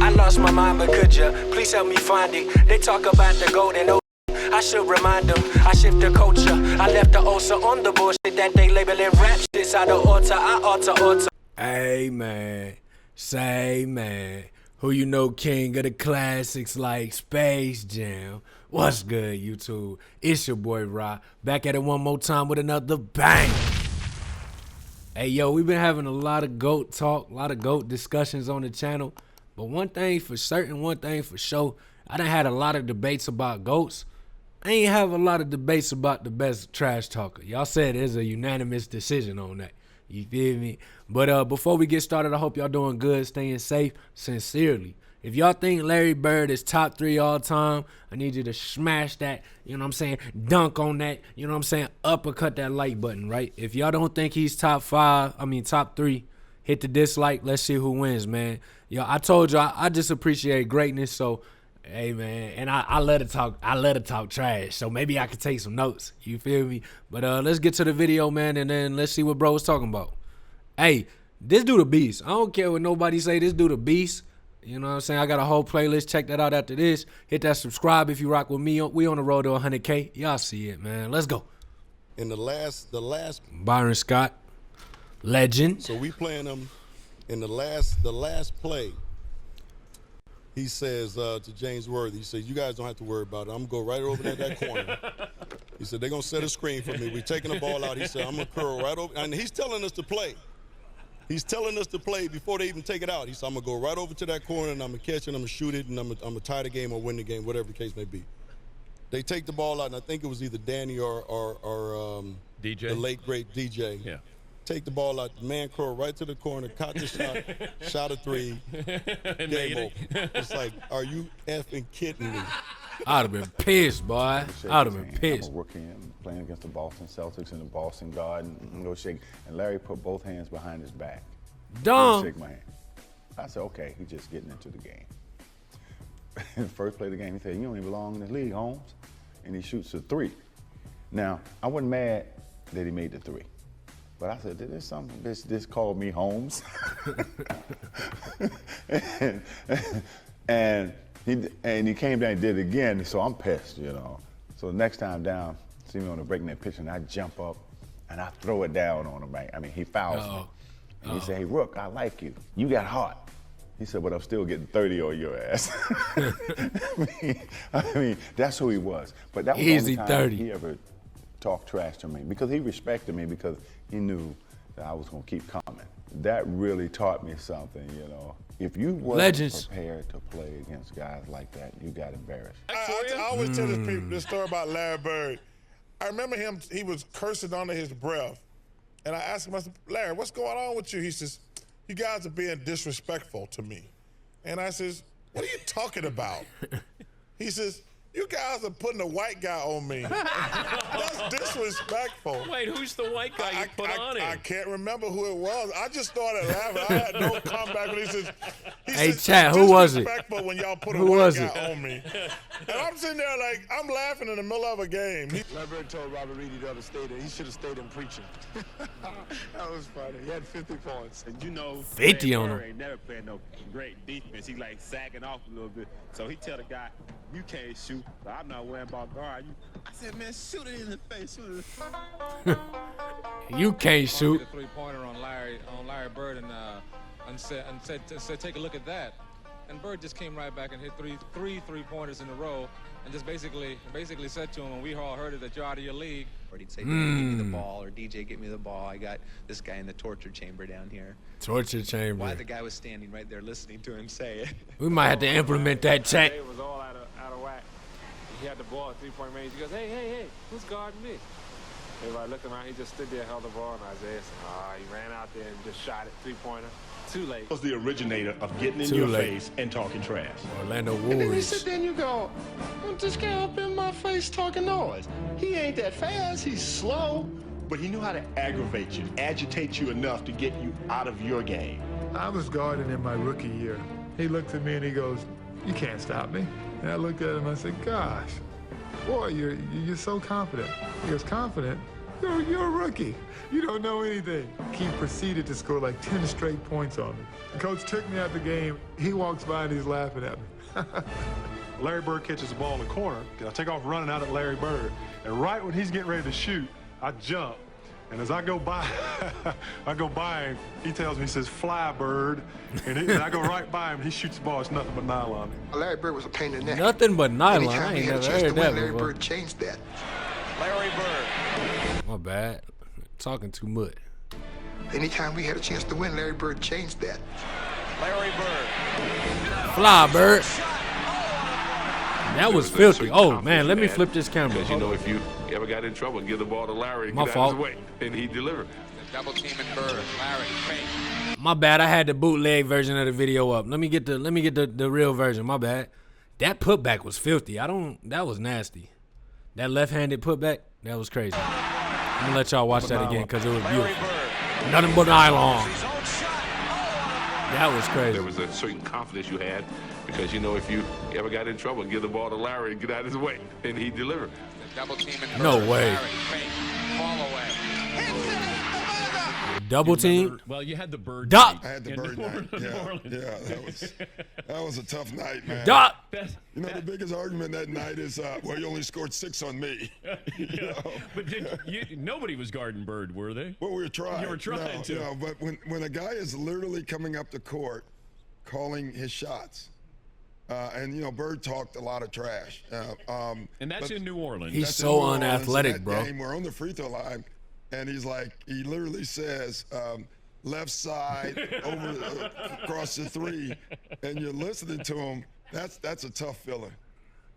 I lost my mind, but could you please help me find it? They talk about the golden ocean. I should remind them, I shift the culture. I left the ulcer on the bullshit that they labeling rap shit's out of order. I alter. Hey man, say man, who you know king of the classics like Space Jam? What's good, YouTube? It's your boy Rock, back at it one more time with another bang. Hey yo, we've been having a lot of GOAT talk, a lot of GOAT discussions on the channel. But one thing for certain, one thing for sure, I done had a lot of debates about GOATs. I ain't have a lot of debates about the best trash talker. Y'all said there's a unanimous decision on that. You feel me? But before we get started, I hope y'all doing good, staying safe, sincerely. If y'all think Larry Bird is top 3 all time, I need you to smash that, you know what I'm saying, dunk on that, you know what I'm saying, uppercut that like button, right? If y'all don't think he's top 3, hit the dislike. Let's see who wins, man. Yo, I told you I just appreciate greatness, so hey man, and I let it talk trash, so maybe I could take some notes. You feel me? But let's get to the video, man, and then let's see what bro was talking about. Hey, this dude a beast. I don't care what nobody say, this dude a beast. You know what I'm saying? I got a whole playlist. Check that out after this. Hit that subscribe if you rock with me. We on the road to 100K. Y'all see it, man. Let's go. In the last Byron Scott, legend. So we playing them in the last play. He says to James Worthy, he says, you guys don't have to worry about it. I'm going to go right over there that corner. He said, they're going to set a screen for me. We're taking the ball out. He said, I'm going to curl right over. And he's telling us to play. He's telling us to play before they even take it out. He said, I'm going to go right over to that corner, and I'm going to catch it, and I'm going to shoot it, and I'm going to tie the game or win the game, whatever the case may be. They take the ball out, and I think it was either Danny or DJ? The late, great DJ. Yeah. Take the ball out, the man curl right to the corner, caught the shot, shot a 3, game over. It's like, are you effing kidding me? I'd have been pissed, boy. I'd have been pissed. I'm a rookie playing against the Boston Celtics in the Boston Garden. And go shake. And Larry put both hands behind his back. Dumb. Shake my hand. I said, okay, he's just getting into the game. First play of the game, he said, you don't even belong in the league, Holmes. And he shoots a 3. Now, I wasn't mad that he made the 3. But I said, there's something, this called me Holmes. and he came down and did it again, so I'm pissed, you know. So the next time down, see me on the breakneck pitch, and I jump up and I throw it down on him, right? I mean, he fouls me. And he said, hey, Rook, I like you. You got heart. He said, but I'm still getting 30 on your ass. I mean, that's who he was. But that was the only time 30. he ever talked trash to me, because he respected me, because he knew that I was going to keep coming. That really taught me something, you know. If you weren't prepared to play against guys like that, you got embarrassed. I always tell this story about Larry Bird. I remember him, he was cursing under his breath. And I asked him, I said, Larry, what's going on with you? He says, you guys are being disrespectful to me. And I says, what are you talking about? He says, you guys are putting a white guy on me. That's disrespectful. Wait, who's the white guy you put on him? I can't remember who it was. I just started laughing. I had no comeback when he says, hey, chat, who was it? Disrespectful when y'all put a white guy on me. And I'm sitting there like, I'm laughing in the middle of a game. Larry Bird told Robert Reedy the other day that he should have stayed in preaching. That was funny. He had 50 points. And you know, 50 on him. Ain't never playing no great defense. He like sagging off a little bit. So he tell the guy, you can't shoot, but I'm not worrying about guard you. I said, man, shoot it in the face. Shoot it. You can't shoot. A 3-pointer on Larry Bird, and said, take a look at that. And Bird just came right back and hit three 3-pointers in a row, and just basically said to him, and we all heard it, that you're out of your league. Or he'd say, give me the ball, or DJ, get me the ball. I got this guy in the torture chamber down here. Torture chamber. Why the guy was standing right there listening to him say it. We might have to implement that chat. It was all out of whack. He had the ball at 3-point range. He goes, hey, who's guarding me? Everybody looked around. He just stood there, held the ball, and Isaiah said, he ran out there and just shot it, 3-pointer. Too late. Was the originator of getting in your face and talking trash. Orlando Warriors. And then you sit there and you go, well, this guy up in my face talking noise. He ain't that fast, he's slow. But he knew how to aggravate you, agitate you enough to get you out of your game. I was guarding in my rookie year. He looked at me and he goes, you can't stop me. And I looked at him and I said, gosh, boy, you're so confident. He goes, confident? You're a rookie. You don't know anything. He proceeded to score like 10 straight points on me. The coach took me out the game. He walks by and he's laughing at me. Larry Bird catches the ball in the corner. I take off running out at Larry Bird. And right when he's getting ready to shoot, I jump. And as I go by, him, he tells me, he says, "Fly, Bird." And I go right by him, he shoots the ball. It's nothing but nylon. Larry Bird was a pain in the neck. Nothing but nylon. Anytime I we ain't had a never chance to heard win, that Larry before. Bird changed that. Larry Bird. My bad. Talking too much. Anytime we had a chance to win, Larry Bird changed that. Larry Bird. Fly, Bird. That was filthy. Oh, man, let me flip this camera. Because, you know, if you ever got in trouble, give the ball to Larry and My get fault. out of his way, and he delivered. Double teaming Bird. Larry, fake. My bad. I had the bootleg version of the video up. Let me get the real version. My bad. That putback was filthy. That was nasty. That left-handed putback, that was crazy. I'm gonna let y'all watch that again because it was beautiful. Nothing but nylon. That was crazy. There was a certain confidence you had because, you know, if you ever got in trouble, give the ball to Larry and get out of his way, and he delivered. Double teaming Bird. No way. Larry, fake. Fall away. Double team. Well, you had the Bird. Doc. I had the Bird night. Yeah, that was a tough night, man. Doc. You know, the biggest argument that night is, well, you only scored 6 on me. You know? But nobody was guarding Bird, were they? Well, we were trying. You were trying to. You know, but when a guy is literally coming up the court, calling his shots, and, you know, Bird talked a lot of trash. And that's in New Orleans. He's so unathletic, bro. We're on the free throw line, and he's like, he literally says, left side over across the 3, and you're listening to him. That's a tough feeling.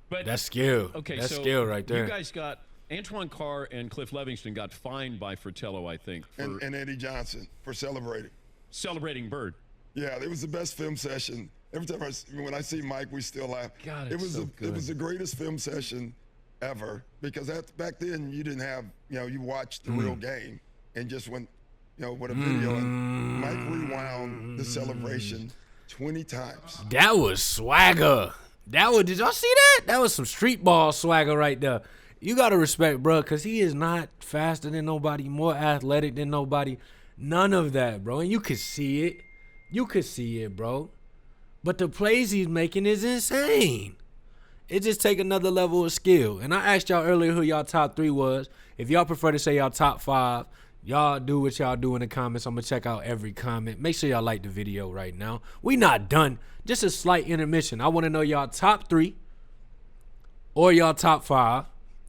But that's skill. Okay, that's so skill right there. You guys got Antoine Carr and Cliff Livingston got fined by Fratello, I think, for and Eddie Johnson for celebrating Bird. Yeah, it was the best film session. Every time when I see Mike, we still laugh. God, it was so good. It was the greatest film session ever because back then you didn't have, you know, you watched the real game and just went, you know, with a video, and Mike rewound the celebration 20 times. That was swagger. Did y'all see that? That was some street ball swagger right there. You gotta respect, bro, because he is not faster than nobody, more athletic than nobody. None of that, bro. And you could see it. You could see it, bro. But the plays he's making is insane. It just take another level of skill. And I asked y'all earlier who y'all top 3 was. If y'all prefer to say y'all top 5, y'all do what y'all do in the comments. I'm going to check out every comment. Make sure y'all like the video right now. We not done. Just a slight intermission. I want to know y'all top 3 or y'all top 5.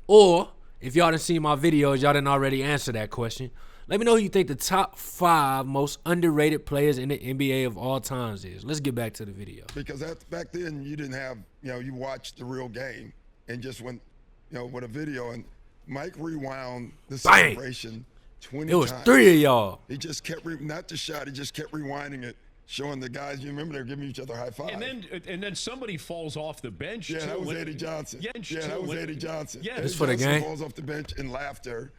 Or if y'all didn't see my videos, y'all didn't already answer that question. Let me know who you think the top 5 most underrated players in the NBA of all times is. Let's get back to the video. Because back then you didn't have, you know, you watched the real game and just went, you know, with a video. And Mike rewound the celebration 20 times. It was 3 of y'all. He just kept, not the shot, he just kept rewinding it, showing the guys, you remember they're giving each other high five. And then somebody falls off the bench, yeah, too. That was Eddie Johnson. Yeah, that was Eddie Johnson. Yeah, this for the game. Falls off the bench in laughter.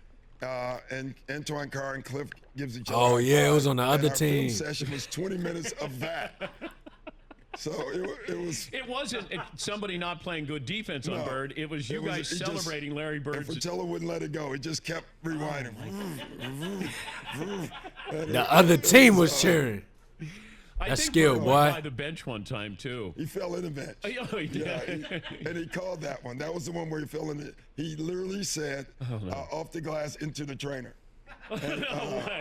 And Antoine Carr and Cliff gives each other. Oh, yeah, it was on the other our team. Film session was 20 minutes of that. So it was. It wasn't somebody not playing good defense on Bird. It was you guys celebrating Larry Bird. Fratello wouldn't let it go. He just kept rewinding. The other team was cheering. That's skill, boy. By the bench one time too. He fell in the bench. Oh, yeah, and he called that one. That was the one where he fell in it. He literally said, "Off the glass into the trainer." And,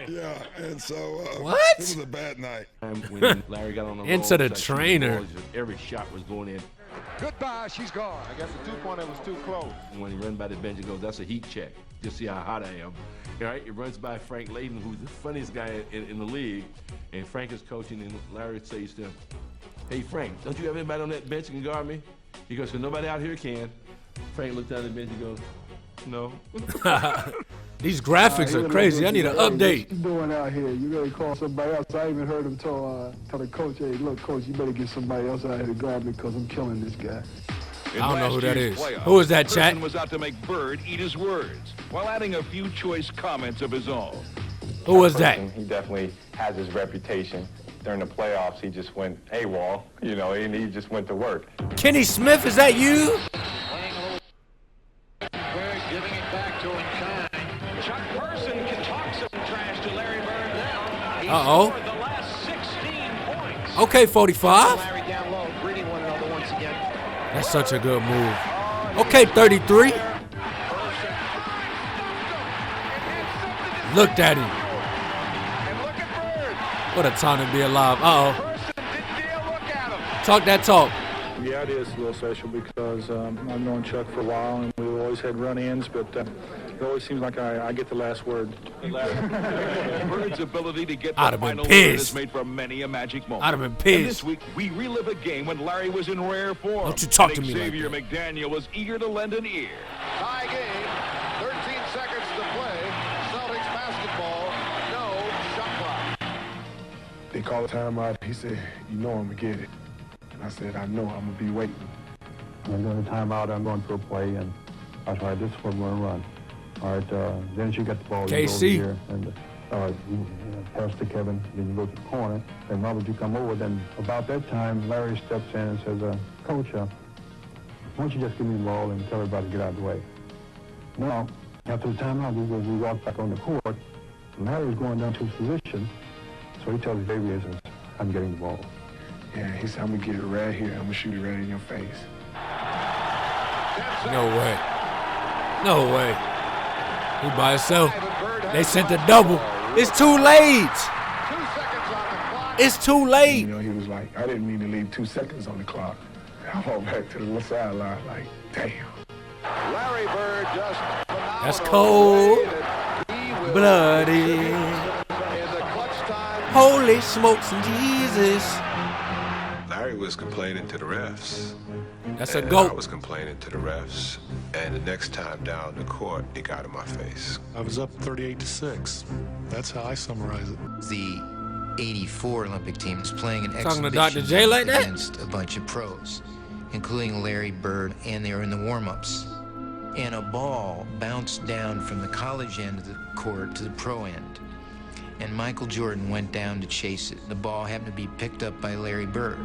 yeah, and so what? It was a bad night. When Larry got on the into the trainer. Every shot was going in. Goodbye, she's gone. I guess the 2-pointer was too close. And when he runs by the bench, he goes, "That's a heat check. Just see how hot I am." All right, he runs by Frank Layden, who's the funniest guy in the league, and Frank is coaching, and Larry says to him, "Hey, Frank, don't you have anybody on that bench that can guard me?" He goes, "So nobody out here can." Frank looks down at the bench and goes, "No." These graphics are crazy. I need an update. What you doing out here? You better call somebody else. I even heard him tell the coach, "Hey, look, coach, you better get somebody else out here to guard me because I'm killing this guy." I don't know who that is. Who is that, chat? Was out to make Bird eat his words while adding a few choice comments of his own. Who was that? He definitely has his reputation. During the playoffs, he just went AWOL, you know, and he just went to work. Kenny Smith, is that you? Bird giving it back to him. Chuck Bird. Uh-oh. Okay, 45. Larry down low, greeting one another once again. That's such a good move. Okay, 33. Looked at him. What a time to be alive. Uh-oh. Talk that talk. Yeah, it is a little special because I've known Chuck for a while, and we've always had run-ins, but it always seems like I get the last word. Bird's ability to get I'd the have been final word pissed. has made for many a magic moment. I'd have been And pissed. this week, we relive a game when Larry was in rare form. Don't you talk to me like Xavier that. McDaniel was eager to lend an ear. Tie game, 13 seconds to play. Celtics basketball, no shot clock. They called a timeout. He said, you know I'm going to get it. I said, I know, I'm going to be waiting. I'm going to timeout, I'm going for a play, and I tried this is what we're going to run. All right, then you get the ball, you go over KC. here, and you pass to Kevin, then you go to the corner, and Robert, you come over. Then about that time, Larry steps in and says, Coach, why don't you just give me the ball and tell everybody to get out of the way? Now, after the timeout, we walk back on the court, and Larry's going down to his position, so he tells Xavier, he says, I'm getting the ball. Yeah, he said, I'm going to get it right here. I'm going to shoot it right in your face. No way. No way. He by himself. They sent the double. It's too late. It's too late. You know, he was like, I didn't mean to leave 2 seconds on the clock. I walked back to the sideline like, damn. Larry Bird just That's cold. Bloody. Holy smokes and Jesus. Larry was complaining to the refs. That's a and goat. I was complaining to the refs. And the next time down the court, it got in my face. I was up 38-6. That's how I summarize it. The 84 Olympic team was playing an Talking to exhibition Dr. J like that? against a bunch of pros, including Larry Bird, and they were in the warm-ups. And a ball bounced down from the college end of the court to the pro end. And Michael Jordan went down to chase it. The ball happened to be picked up by Larry Bird.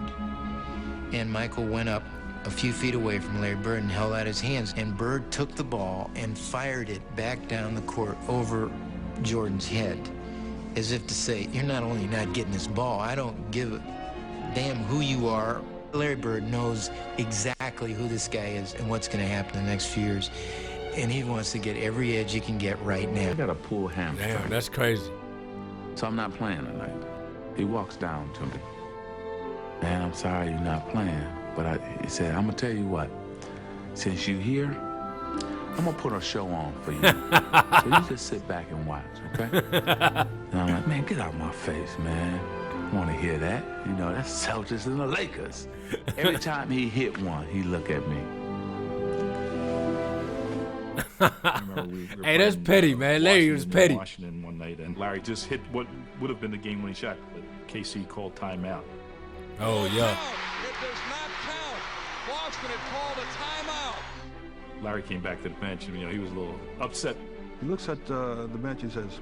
And Michael went up a few feet away from Larry Bird and held out his hands. And Bird took the ball and fired it back down the court over Jordan's head, as if to say, you're not only not getting this ball, I don't give a damn who you are. Larry Bird knows exactly who this guy is and what's going to happen in the next few years. And he wants to get every edge he can get right now. I got a pull hamstring. Damn, that's crazy. So I'm not playing tonight. He walks down to me. Man, I'm sorry you're not playing. But he said, I'm going to tell you what. Since you're here, I'm going to put a show on for you. So you just sit back and watch, okay? And I'm like, man, get out of my face, man. I want to hear that. You know, that's Celtics and the Lakers. Every time he hit one, he look at me. Hey, that's petty, man. Larry was petty. Washington one night, and Larry just hit what would have been the game-winning shot, but KC called timeout. Oh, yeah. It does not count. Boston had called a timeout. Larry came back to the bench, and he was a little upset. He looks at the bench and says,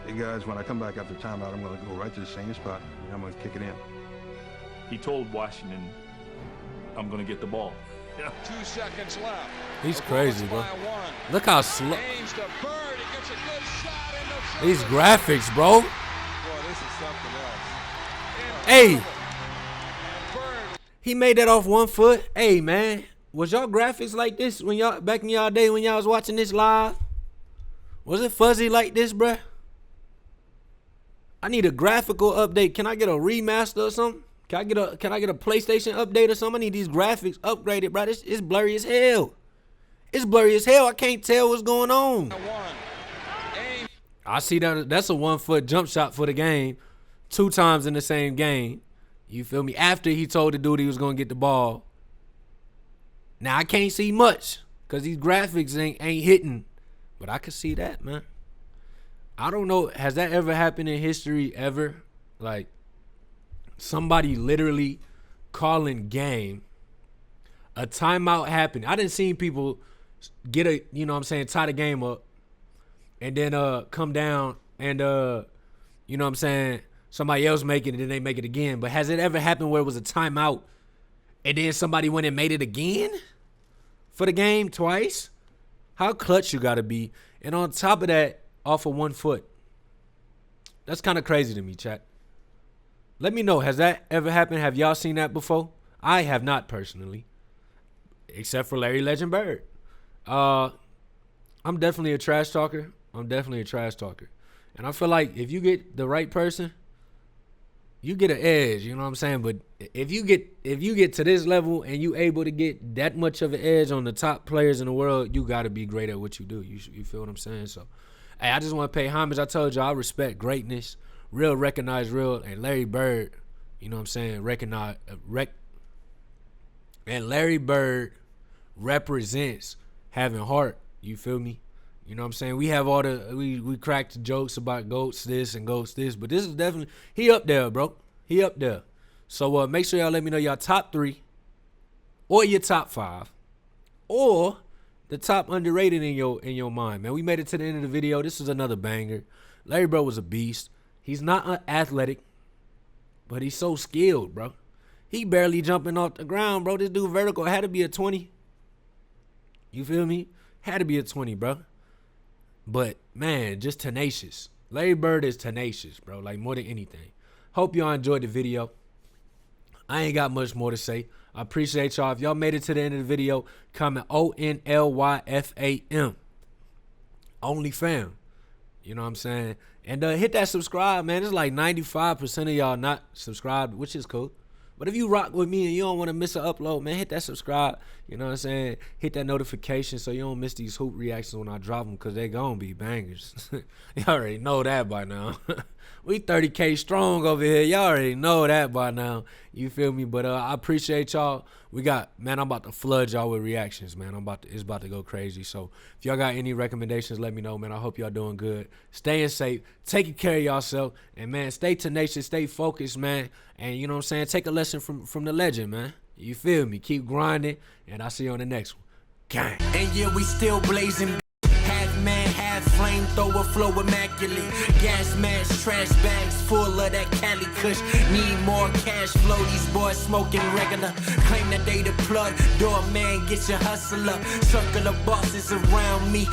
hey guys, when I come back after timeout, I'm going to go right to the same spot, and I'm going to kick it in. He told Washington, I'm going to get the ball. 2 seconds left. He's crazy, bro. Look how slow. These graphics, bro. Boy, this is something else. Hey. He made that off 1 foot. Hey, man. Was y'all graphics like this when y'all back in y'all day when y'all was watching this live? Was it fuzzy like this, bruh? I need a graphical update. Can I get a remaster or something? Can I get a PlayStation update or something? I need these graphics upgraded, bro. It's blurry as hell. It's blurry as hell. I can't tell what's going on. I see that that's a 1 foot jump shot for the game. 2 times in the same game. You feel me? After he told the dude he was gonna get the ball. Now I can't see much because these graphics ain't hitting. But I can see that, man. I don't know. Has that ever happened in history ever? Like somebody literally calling game. A timeout happened. I didn't see people get a, tie the game up and then come down and somebody else make it and then they make it again. But has it ever happened where it was a timeout and then somebody went and made it again for the game twice? How clutch you gotta be. And on top of that, off of 1 foot. That's kind of crazy to me, chat. Let me know, has that ever happened? Have y'all seen that before? I have not personally, except for Larry Legend Bird. I'm definitely a trash talker. And I feel like if you get the right person, you get an edge, you know what I'm saying? But if you get to this level and you able to get that much of an edge on the top players in the world, you got to be great at what you do. You feel what I'm saying? So, hey, I just want to pay homage. I told you I respect greatness, real recognize real, and Larry Bird, you know what I'm saying? And Larry Bird represents having heart. You feel me? You know what I'm saying? We have all we cracked jokes about goats this and goats this, but this is definitely, he up there, bro. He up there. So make sure y'all let me know y'all top 3 or your top 5 or the top underrated in your mind, man. We made it to the end of the video. This is another banger. Larry Bird was a beast. He's not athletic, but he's so skilled, bro. He barely jumping off the ground, bro. This dude vertical had to be a 20. You feel me? Had to be a 20, bro. But, man, just tenacious. Larry Bird is tenacious, bro, like more than anything. Hope y'all enjoyed the video. I ain't got much more to say. I appreciate y'all. If y'all made it to the end of the video, comment ONLYFAM. Only fam. You know what I'm saying? And hit that subscribe, man. It's like 95% of y'all not subscribed, which is cool. But if you rock with me and you don't want to miss an upload, man, hit that subscribe. You know what I'm saying? Hit that notification so you don't miss these hoop reactions when I drop them, because they going to be bangers. You already know that by now. We 30K strong over here. Y'all already know that by now. You feel me? But I appreciate y'all. Man, I'm about to flood y'all with reactions, man. It's about to go crazy. So if y'all got any recommendations, let me know, man. I hope y'all doing good. Staying safe. Taking care of yourself. And, man, stay tenacious. Stay focused, man. And, you know what I'm saying? Take a lesson from the legend, man. You feel me? Keep grinding. And I'll see you on the next one. Gang. And yeah, we still blazing. Half man, half flamethrower, flow immaculate. Gas mask, trash bags full of that Cali Kush. Need more cash flow, these boys smoking regular. Claim that they the plug, door man, get your hustler. Circle of bosses around me.